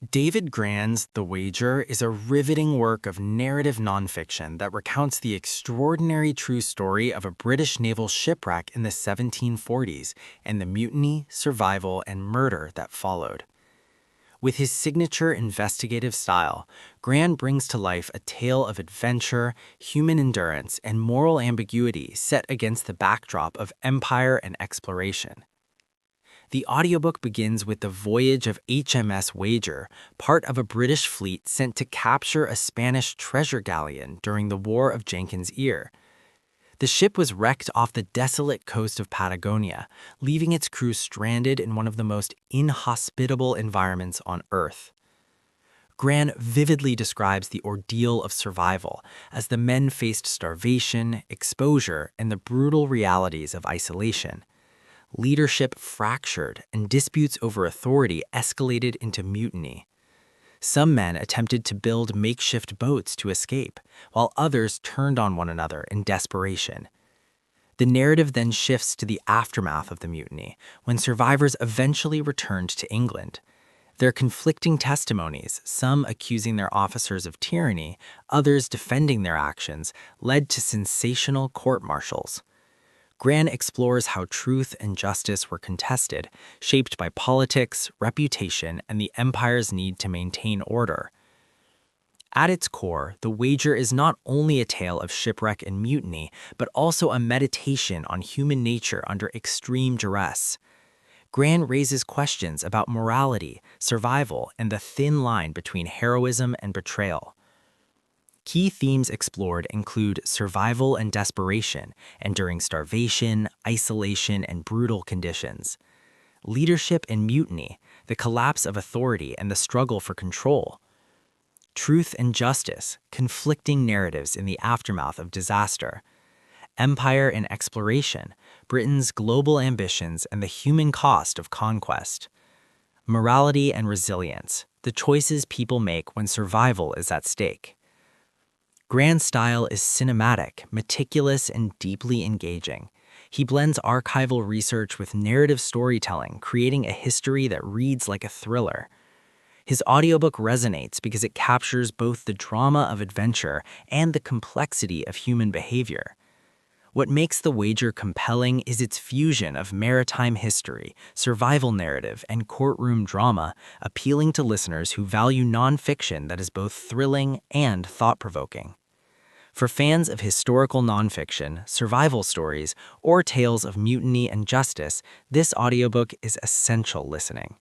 David Grann's The Wager is a riveting work of narrative nonfiction that recounts the extraordinary true story of a British naval shipwreck in the 1740s and the mutiny, survival, and murder that followed. With his signature investigative style, Grann brings to life a tale of adventure, human endurance, and moral ambiguity set against the backdrop of empire and exploration. The audiobook begins with the voyage of HMS Wager, part of a British fleet sent to capture a Spanish treasure galleon during the War of Jenkins' Ear. The ship was wrecked off the desolate coast of Patagonia, leaving its crew stranded in one of the most inhospitable environments on Earth. Grann vividly describes the ordeal of survival as the men faced starvation, exposure, and the brutal realities of isolation. Leadership fractured, and disputes over authority escalated into mutiny. Some men attempted to build makeshift boats to escape, while others turned on one another in desperation. The narrative then shifts to the aftermath of the mutiny, when survivors eventually returned to England. Their conflicting testimonies, some accusing their officers of tyranny, others defending their actions, led to sensational court-martials. Grann explores how truth and justice were contested, shaped by politics, reputation, and the empire's need to maintain order. At its core, The Wager is not only a tale of shipwreck and mutiny, but also a meditation on human nature under extreme duress. Grann raises questions about morality, survival, and the thin line between heroism and betrayal. Key themes explored include survival and desperation, enduring starvation, isolation, and brutal conditions. Leadership and mutiny, the collapse of authority and the struggle for control. Truth and justice, conflicting narratives in the aftermath of disaster. Empire and exploration, Britain's global ambitions and the human cost of conquest. Morality and resilience, the choices people make when survival is at stake. Grann's style is cinematic, meticulous, and deeply engaging. He blends archival research with narrative storytelling, creating a history that reads like a thriller. His audiobook resonates because it captures both the drama of adventure and the complexity of human behavior. What makes The Wager compelling is its fusion of maritime history, survival narrative, and courtroom drama, appealing to listeners who value nonfiction that is both thrilling and thought-provoking. For fans of historical nonfiction, survival stories, or tales of mutiny and justice, this audiobook is essential listening.